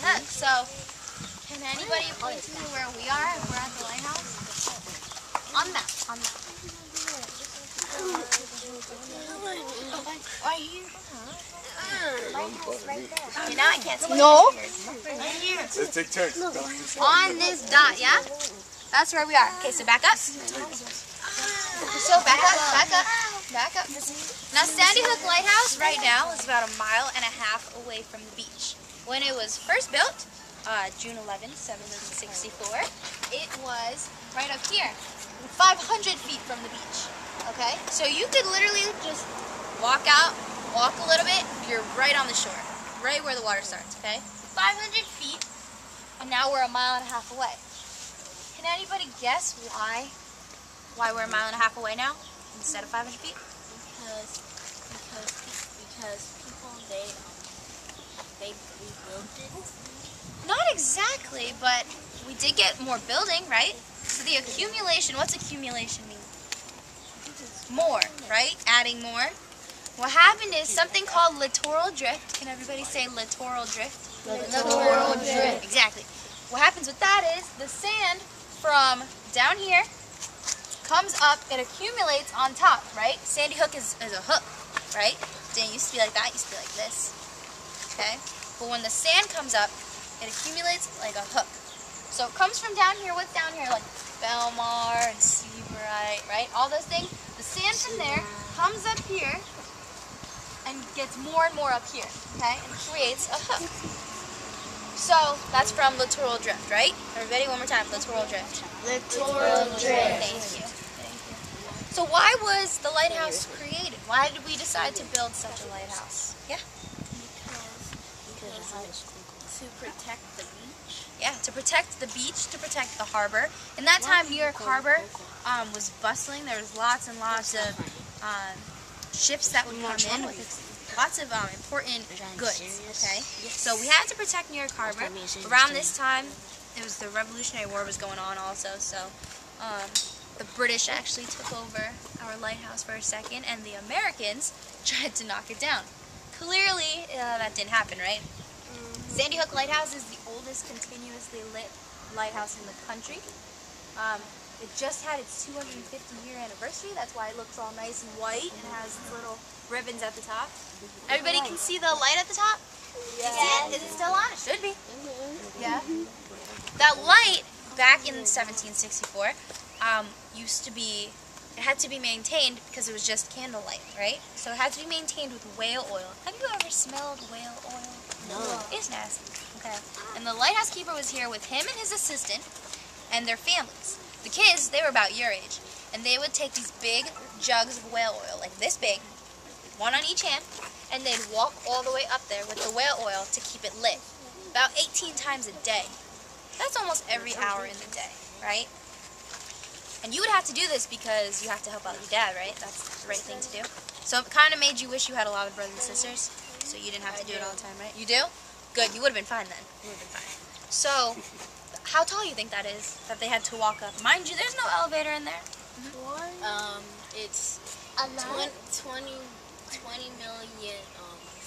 hook. So, can anybody point to me where we are? We're at the lighthouse. On the map. On the map. Right here. Lighthouse right there. Okay, now I can't see. No. Right here. Let's take turns. On this dot, yeah? That's where we are. Okay, so back up. So back up, back up, back up. Now Sandy Hook Lighthouse right now is about 1.5 miles away from the beach. When it was first built, June 11, 1764, it was right up here, 500 feet from the beach. Okay, so you could literally just walk out, walk a little bit, you're right on the shore, right where the water starts. Okay, 500 feet, and now we're 1.5 miles away. Can anybody guess why we're 1.5 miles away now instead of 500 feet? Because people they rebuilt it. Not exactly, but we did get more building, right? So the accumulation, what's accumulation mean? More, right? Adding more. What happened is something called littoral drift. Can everybody say littoral drift? Littoral drift. Exactly. What happens with that is the sand from down here comes up, it accumulates on top, right? Sandy Hook is a hook, right? It didn't used to be like that, it used to be like this, okay? But when the sand comes up, it accumulates like a hook. So it comes from down here, what's down here? Like Belmar and Seabright, right? All those things. The sand from there comes up here and gets more and more up here, okay? And creates a hook. So that's from littoral drift, right? Everybody, one more time, littoral drift. Littoral drift. Thank you. So why was the lighthouse created? Why did we decide to build such a lighthouse? Yeah? Because to protect the beach. Yeah, to protect the beach, to protect the harbor. In that time, New York Harbor was bustling. There was lots and lots of ships that would come in with lots of important goods, okay? So we had to protect New York Harbor. Around this time, it was the Revolutionary War was going on also, so the British actually took over our lighthouse for a second, and the Americans tried to knock it down. Clearly, that didn't happen, right? Sandy Hook Lighthouse is the oldest continuously lit lighthouse in the country. It just had its 250-year anniversary. That's why it looks all nice and white and has little ribbons at the top. Everybody can see the light at the top? Yeah. Is it still on? It should be. Yeah. That light, back in 1764, used to be, it had to be maintained because it was just candlelight, right? So it had to be maintained with whale oil. Have you ever smelled whale oil? No. It's nasty. Okay. And the lighthouse keeper was here with him and his assistant and their families. The kids, they were about your age, and they would take these big jugs of whale oil, like this big, one on each hand, and they'd walk all the way up there with the whale oil to keep it lit. About 18 times a day. That's almost every hour in the day, right? And you would have to do this because you have to help out your dad, right? That's the right thing to do. So it kind of made you wish you had a lot of brothers and sisters, so you didn't have to do it all the time, right? You do? Good, you would have been fine then. You would have been fine. So, how tall you think that is, that they had to walk up? Mind you, there's no elevator in there. It's 20 million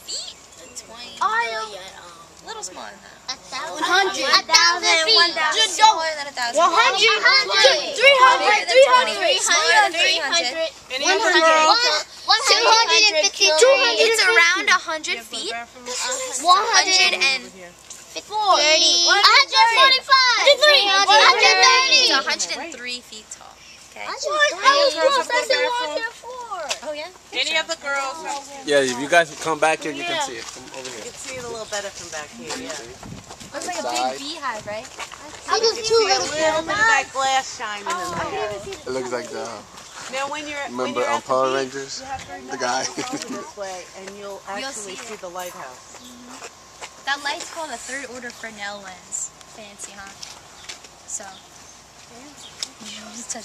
Feet? 20 million A little smaller than that. 1,000 1,000 feet. Just smaller than 1,000. 100, 150. It's around 100 feet. 140. 130 feet tall. Okay. Oh yeah. Any of the girls? Yeah, if you guys come back here, you can see it. Come over You here. can see it a little better from back here. Yeah. Looks like a big beehive, right? I You can see a little bit of that glass shining in there. It looks like the Now, when you're remember at on the Power beach, Rangers, you have to the guy. this way, and you'll actually see the lighthouse. That light's called a third order Fresnel lens. Fancy, huh? So.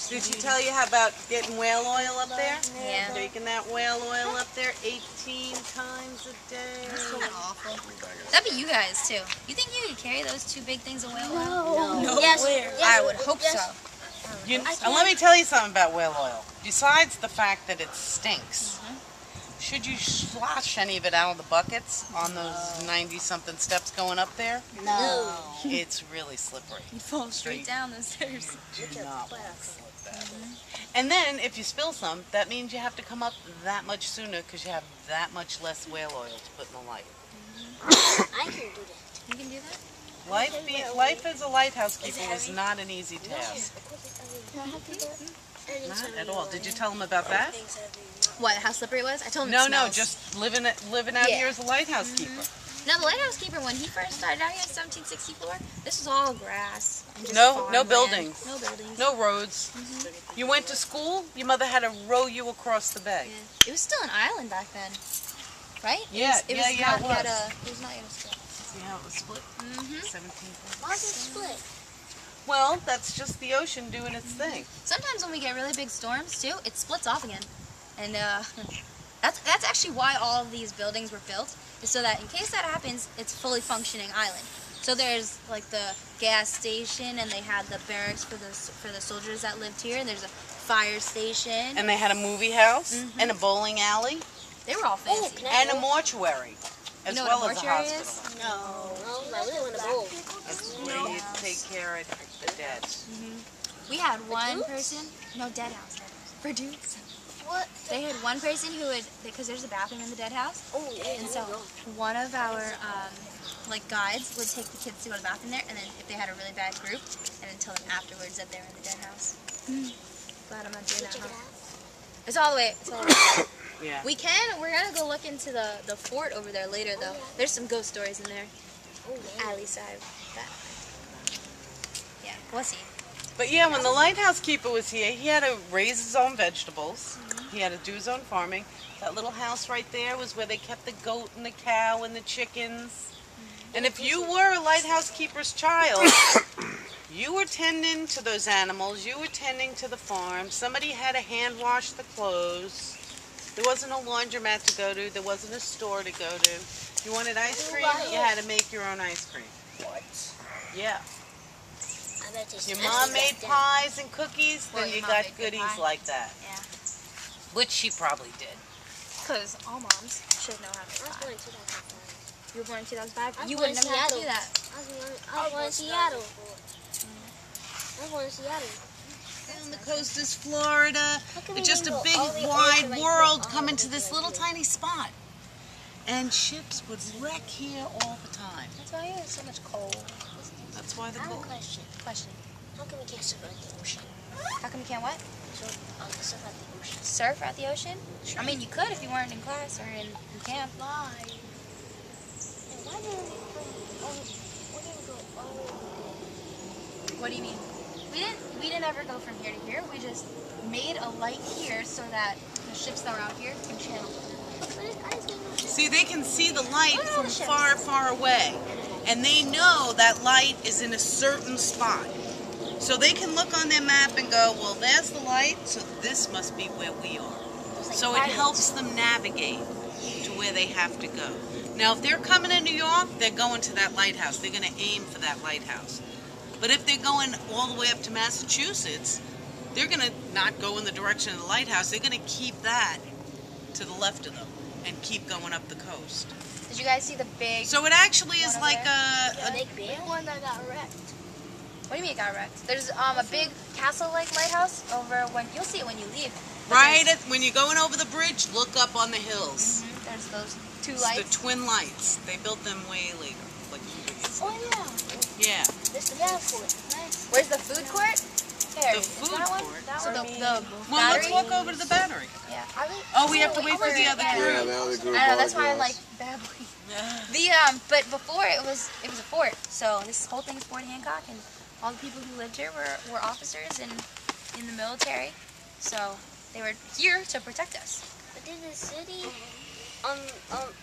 Did she tell you about getting whale oil up there? Yeah. Taking that whale oil up there 18 times a day. That's kind of awful. That'd be you guys too. You think you could carry those two big things of whale oil? No. Yes. I would hope so. Let me tell you something about whale oil. Besides the fact that it stinks, should you slosh any of it out of the buckets on those 90-something steps going up there? No. It's really slippery. You fall straight down those stairs. Do not want to slip that way. And then, if you spill some, that means you have to come up that much sooner because you have that much less whale oil to put in the light. I can do that. You can do that? Life as a lighthouse keeper is not an easy task. Not Not at all. Did you tell them about that? What, how slippery it was? I told him No, it no, smells. just living out Yeah. here as a lighthouse keeper. No, the lighthouse keeper, when he first started out here in 1764, this was all grass. And just No farmland. buildings. No buildings. No roads. You went to school, your mother had to row you across the bay. Yeah. It was still an island back then, right? Yeah, it yeah, was yeah, not it yet was. it was not yet a split. See how it was split? 1740. Why's it split? Well, that's just the ocean doing its thing. Sometimes when we get really big storms too, it splits off again, and that's actually why all of these buildings were built, is so that in case that happens, it's fully functioning island. So there's like the gas station, and they had the barracks for the soldiers that lived here, and there's a fire station. And they had a movie house and a bowling alley They were all fancy. and a mortuary, as You know well what a as a mortuary hospital. is? No, I really want to go. That's where you take care of the dead. We had one Dukes? person, no, dead house, for Dukes. What? They had one person who would, because there's a bathroom in the dead house, Oh, yeah. and so one of our like guides would take the kids to go to the bathroom there, and then if they had a really bad group, and then tell them afterwards that they were in the dead house. Glad I'm not doing that. Check it Huh? out. It's all the way. It's all the way. Yeah. We're gonna go look into the fort over there later though. There's some ghost stories in there. Oh, yeah. At least I've that. Yeah, we'll see. But yeah, when the lighthouse keeper was here, he had to raise his own vegetables. He had to do his own farming. That little house right there was where they kept the goat and the cow and the chickens. And if you were a lighthouse keeper's child, you were tending to those animals. You were tending to the farm. Somebody had to hand wash the clothes. There wasn't a laundromat to go to. There wasn't a store to go to. You wanted ice cream, you had to make your own ice cream. What? Yeah. I bet it's Your nasty mom made back then. pies and cookies, Well, then your you mom got made good goodies pie. like that. Yeah. Which she probably did. Because all moms should know how to I was fry. born in 2005. You were born in 2005? I was You born would in never have to do Seattle. that. I was born in Seattle. I was born in Seattle. Down the coast is Florida. come It's we just a didn't go big, all the way over wide to, like, world all coming the to way this to, little like, tiny spot. And ships would wreck here all the time. That's why there's so much coal. That's why the I have a gold. question. Question. How come we can't surf at the ocean? How come you can't what? Surf at the ocean. Surf at the ocean? I mean, you could if you weren't in class or in camp. Why? And why didn't we didn't go all the way over there? What do you mean? We didn't ever go from here to here. We just made a light here so that the ships that were out here can channel. See, they can see the light from far, far away. And they know that light is in a certain spot. So they can look on their map and go, well, there's the light, so this must be where we are. So it helps them navigate to where they have to go. Now, if they're coming to New York, they're going to that lighthouse. They're going to aim for that lighthouse. But if they're going all the way up to Massachusetts, they're going to not go in the direction of the lighthouse. They're going to keep that to the left of them and keep going up the coast. Did you guys see the big... So it actually is One like over a Big one that got wrecked. What do you mean it got wrecked? There's a big castle-like lighthouse over when... You'll see it when you leave. But right at, when you're going over the bridge, look up on the hills. There's those two It's lights. the twin lights. They built them way later. Like Oh yeah. yeah. This the food court. Nice. Where's the food court? There. The is food that one? court? So the Well, let's battery? walk over to the battery. Yeah. Oh, we have to wait for the other Yeah. crew. Yeah, the other group. I know, all that's the why I girls. like babbling. But before it was a fort. So this whole thing is Fort Hancock, and all the people who lived here were officers and in the military. So they were here to protect us. But did the city,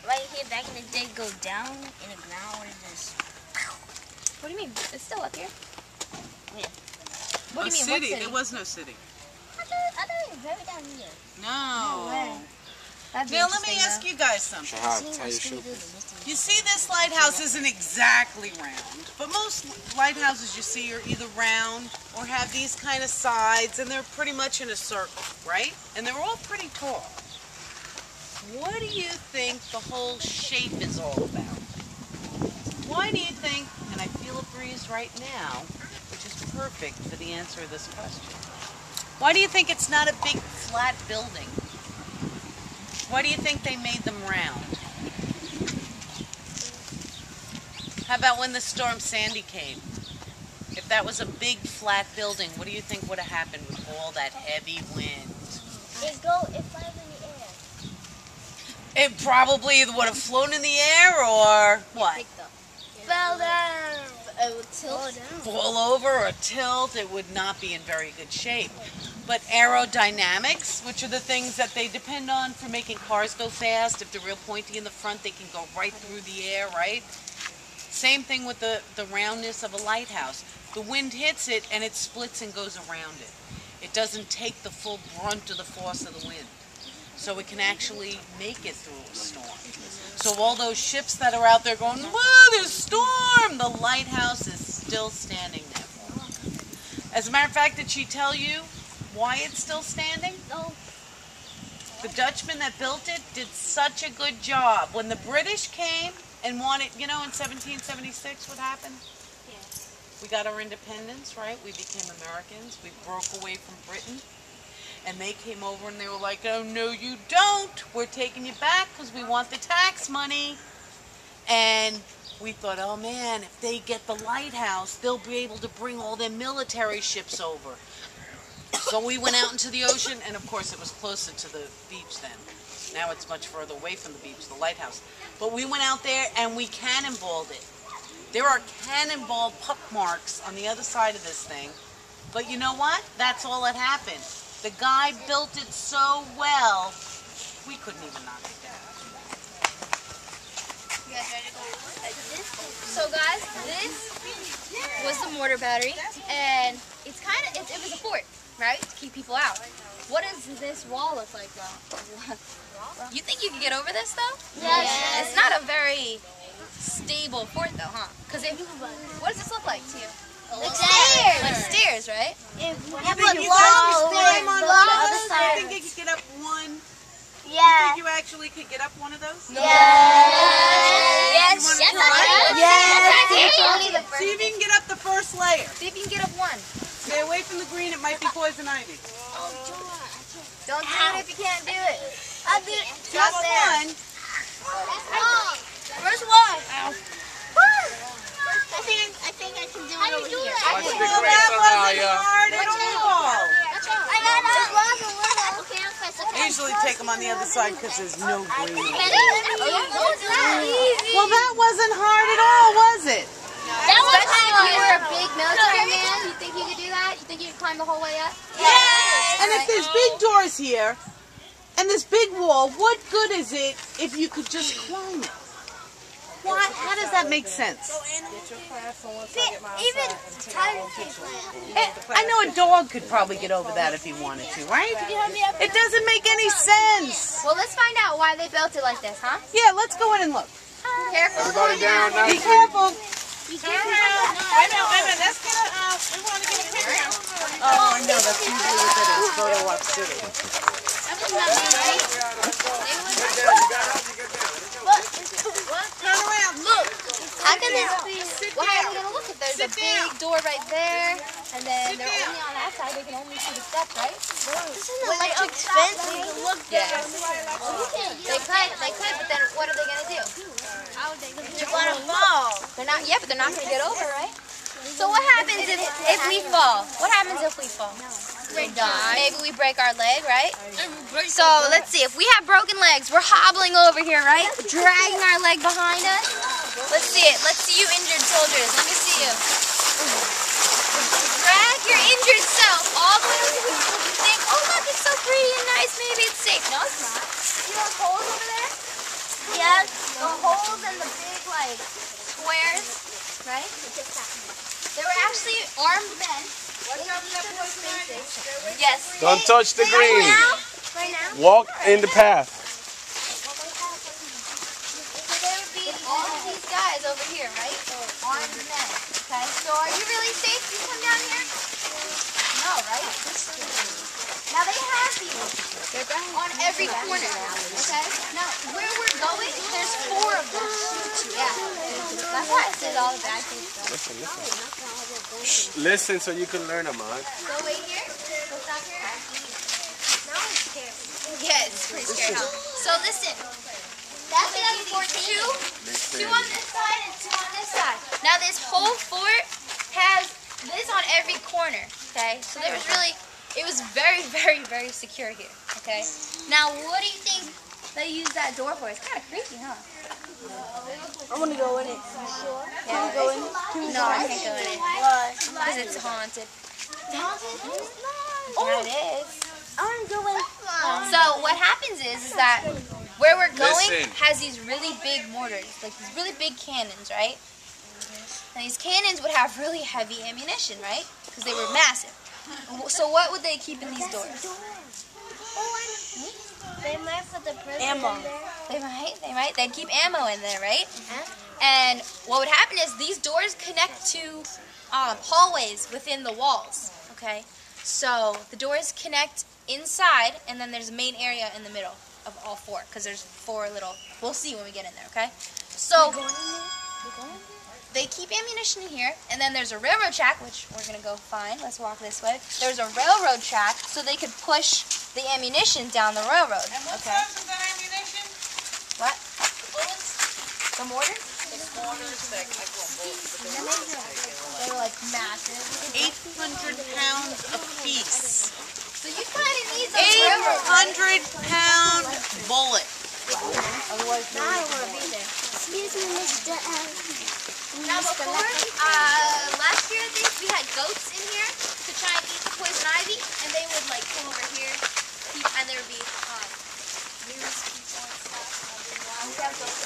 right here back in the day, go down in the ground or just? What do you mean? It's still up here. Yeah. What do you mean? City? What city? There was no city. I thought it was very down here. No. That'd be Now let me interesting, ask you guys something. Shahad, tell your show. You see, this lighthouse isn't exactly round, but most lighthouses you see are either round or have these kind of sides, and they're pretty much in a circle, right? And they're all pretty tall. what do you think the whole shape is all about? Why do you think, and I feel a breeze right now, which is perfect for the answer of this question. Why do you think it's not a big flat building? Why do you think they made them round? How about when the storm Sandy came? If that was a big flat building, what do you think would have happened with all that heavy wind? It flies in the air. It probably would have flown in the air, or what? Fell down. It would tilt. Fall over or tilt. It would not be in very good shape. But aerodynamics, which are the things that they depend on for making cars go fast, if they're real pointy in the front, they can go right through the air, right? Same thing with the roundness of a lighthouse. The wind hits it and it splits and goes around it. It doesn't take the full brunt of the force of the wind. So it can actually make it through a storm. So all those ships that are out there going, whoa, there's a storm, the lighthouse is still standing there. As a matter of fact, did she tell you why it's still standing? No. The Dutchman that built it did such a good job. When the British came and wanted, you know, in 1776, what happened? Yeah. We got our independence, right? We became Americans. We broke away from Britain. And they came over and they were like, oh, no, you don't. We're taking you back because we want the tax money. And we thought, oh, man, if they get the lighthouse, they'll be able to bring all their military ships over. So we went out into the ocean, and, of course, it was closer to the beach then. Now it's much further away from the beach, the lighthouse. But we went out there and we cannonballed it. There are cannonball puck marks on the other side of this thing. But you know what? That's all that happened. The guy built it so well, we couldn't even knock it down. You guys ready to go? So guys, this was the mortar battery, and it's kind of, it was a fort, right? To keep people out. What does this wall look like, though? You think you could get over this, though? Yes. It's not a very stable fort, though, huh? Because what does this look like to you? Like stairs. Like stairs, right? You think you climb on the other side? You think you could get up one? Yeah. You think you actually could get up one of those? Yes. Yes. Yes. Yes. See if you can get up the first layer. See if you can get up one. Stay away from the green, it might be poison ivy. Don't do it if you can't do it. I'll do it. Just one. First one. I think I can do it over here. Watch the Well, green that somehow, wasn't yeah. hard at all. I got it. Okay, I'm pressing. I usually take them on the other side because there's no green. Easy. Well, that wasn't hard at all, was it? That was Especially if you were a big military man, you think you could do that? You think you could climb the whole way up? Yes. And if there's big doors here and this big wall, what good is it if you could just climb it? Why? How does that make sense? Even Tyler can climb. I know a dog could probably get over that if he wanted to, right? It doesn't make any sense. Well, let's find out why they built it like this, huh? Yeah, let's go in and look. Careful. Everybody down now. Be careful. Be careful. Wait a minute. Let's get we want to get a picture. Oh, I know. That's usually what it is. Photo op city. Turn around. Look. How can this be? Well, how are we going to look at? There's a Sit down. big door right there, and then Sit they're down. only on that side. They can only see the steps, right? Electric fence. You can look Yes. They could, but then what are they going to do? You're gonna fall. They're not. Yeah, but they're not going to get over, right? So what happens if we fall? What happens if we fall? We die. Maybe we break our leg, right? So let's see. If we have broken legs, we're hobbling over here, right? Dragging our leg behind us. Let's see it. Let's see you injured soldiers. Let me see you. Drag your injured self all the way over here. You think, oh look, it's so pretty and nice. Maybe it's safe. No, it's not. See those holes over there? Yes. The holes and the big like squares, right? They were actually armed men. Yes. Don't touch the green. Right now? Walk in the path. So there would be all of these guys over here, right? Armed men. Okay. So are you really safe if you come down here? No, right? Now they have these on every corner. Okay. Now where we're going, there's 4 of them. Yeah. That's why I said all the bad things. Listen so you can learn, Ahmad. So wait here. Go stop here. Now I'm scared. Yeah, it's pretty scary, huh? So listen. That's the other fort. Two on this side and 2 on this side. Now this whole fort has this on every corner. Okay. So there was really, it was very, very, very secure here. Okay. Now what do you think they used that door for? It's kind of creepy, huh? I want to go in it. Sure. Yeah. Go in? No, I can't go in it. Why? Because it's haunted. Haunted? Yeah, it is. I want to go in. So what happens is that where we're going Listen. has these really big mortars, like these really big cannons, right? And these cannons would have really heavy ammunition, right? Because they were massive. So what would they keep in these doors? They might put the prison Ammo. in there. They might. They'd keep ammo in there, right? And what would happen is these doors connect to hallways within the walls, okay? So the doors connect inside, and then there's a main area in the middle of all 4, because there's 4 little, we'll see when we get in there, okay? So they keep ammunition in here, and then there's a railroad track, which we're going to go find. Let's walk this way. There's a railroad track, so they could push the ammunition down the railroad. And what Okay. size is that ammunition? What? The bullets? The mortars? The mortars that I call bullets, but They were like massive. 800 pounds a piece. So you kind of need those railroad tracks. 800-pound bullet. Otherwise, Now I want to be there. Excuse me, Mr. now before, last year I think we had goats in here to try and eat the poison ivy, and they would like come over here, and there would be news people and stuff. We have goats.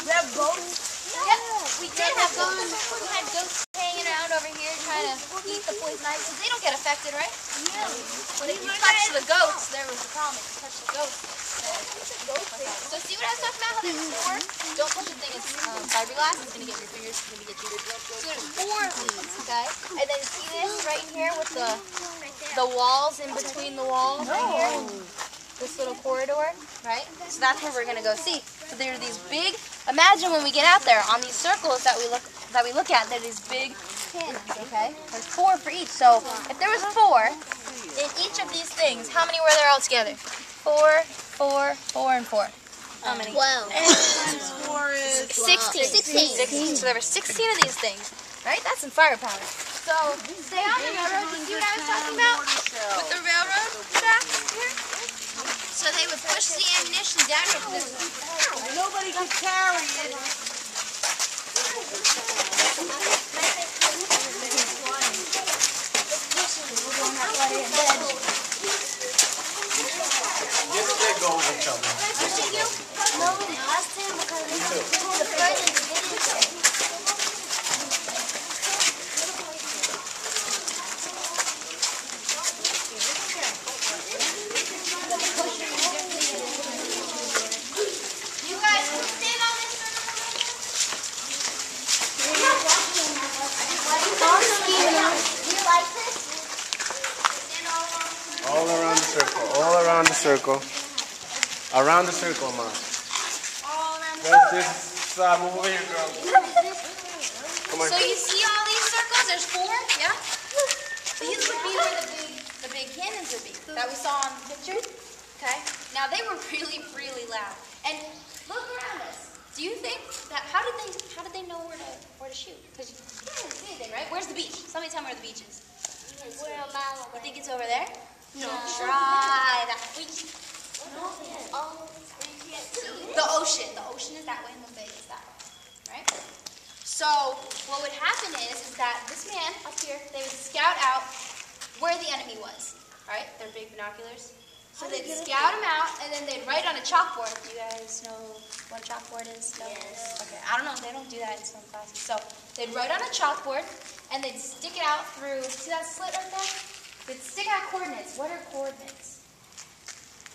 We have boats? Yeah, we did have goats. We had goats hanging around over here trying to eat the poison ivy, because they don't get affected, right? Yeah. But if you touch the goats, there was a problem. If you touch the goats. So see what I was talking about? How there's 4? Don't touch the thing. It's fiberglass. It's going to get your fingers. It's going to get you. So there's 4 of these, okay? And then see this right here with the walls in between the walls right here? This little corridor, right? So that's where we're going to go see. So there are these big, imagine when we get out there on these circles that we look at, there are these big cannons, okay? There's 4 for each. So if there was 4 in each of these things, how many were there all together? 4, 4, 4, and 4. How many? 12. 4 is 16. 16. So there were 16 of these things, right? That's some firepower. So stay on the railroad. You see what I was talking about? With the railroad tracks here? So they would push the ammunition down here. Nobody could carry it. Get the big go over each other. No, last time because the president didn't say. You guys can stand on this Do you like this? Stand all along. All around the circle. All around the circle. Around the circle, Ahmad. All around. This side, move over here, girl. Come on. So you see all these circles? There's 4, yeah? These would be where the big cannons would be that we saw on the picture. Okay. Now they were really, really loud. And look around us. Do you think that how did they know where to shoot? Because you didn't see anything, right? Where's the beach? Somebody tell me where the beach is. We're a mile You away. think it's over there? No. Try that. The ocean. The ocean is that way and the bay is that way. Right? So what would happen is that this man up here, they would scout out where the enemy was. Alright? They're big binoculars. So they'd scout them out and then they'd write on a chalkboard. Do you guys know what a chalkboard is? No? Yes. Okay. I don't know. They don't do that in some classes. So they'd write on a chalkboard and they'd stick it out through, see that slit right there? They'd stick out coordinates. What are coordinates?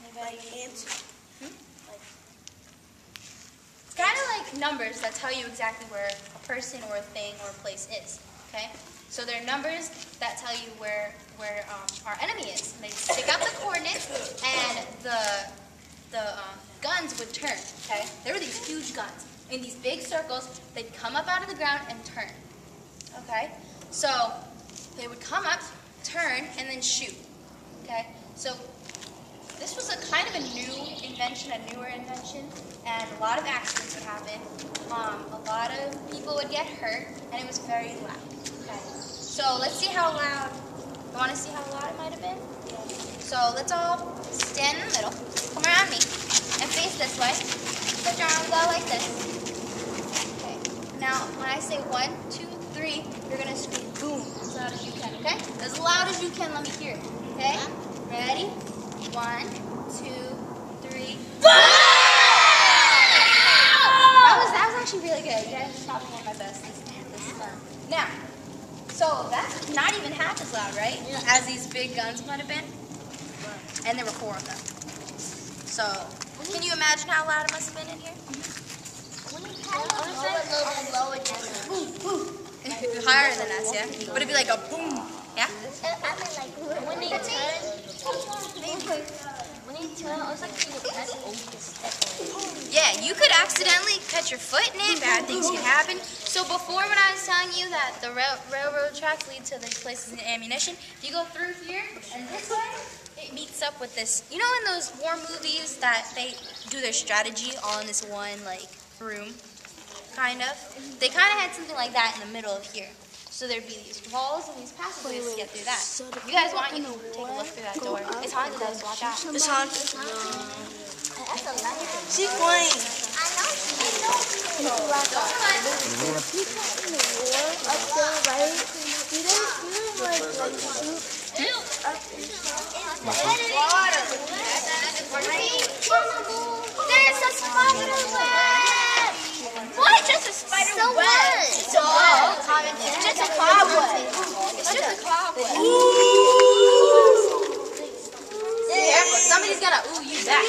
Anybody? It's kind of like numbers that tell you exactly where a person or a thing or a place is. Okay? So they're numbers that tell you where our enemy is. They stick out the coordinates, and the guns would turn. Okay, there were these huge guns in these big circles. They'd come up out of the ground and turn. Okay, so they would come up, turn, and then shoot. Okay, so this was a kind of a newer invention, and a lot of accidents would happen. A lot of people would get hurt, and it was very loud. Okay, so let's see how loud. You want to see how loud it might have been? So let's all stand in the middle, come around me, and face this way. Put your arms out like this. Okay. Now, when I say 1, 2, 3, you're gonna scream boom as loud as you can. Okay? As loud as you can. Let me hear it. Okay? Ready? 1, 2, 3. That was actually really good. You guys are probably one of my best this time. Now, so that's not even half as loud, right? As these big guns might have been. And there were 4 of them. So, can you imagine how loud it must have been in here? Higher than us, yeah? But it'd be like a boom, yeah? I mean, like, when they turn, it was like yeah, you could accidentally cut your foot in it. Bad things can happen. So before, when I was telling you that the railroad tracks lead to these places in ammunition, if you go through here and this way, it meets up with this. You know in those war movies that they do their strategy all in this one, like, room, kind of? They kind of had something like that in the middle of here. So there'd be these walls and these passageways to get through that. If you guys want, you can take a look through that door. It's haunted, though, so watch out. It's haunted. She's playing. I know. There's a spider web. What? Just a spider web? So it's just a cobweb. It's just a cobweb. Yeah, but somebody's gonna ooh you back.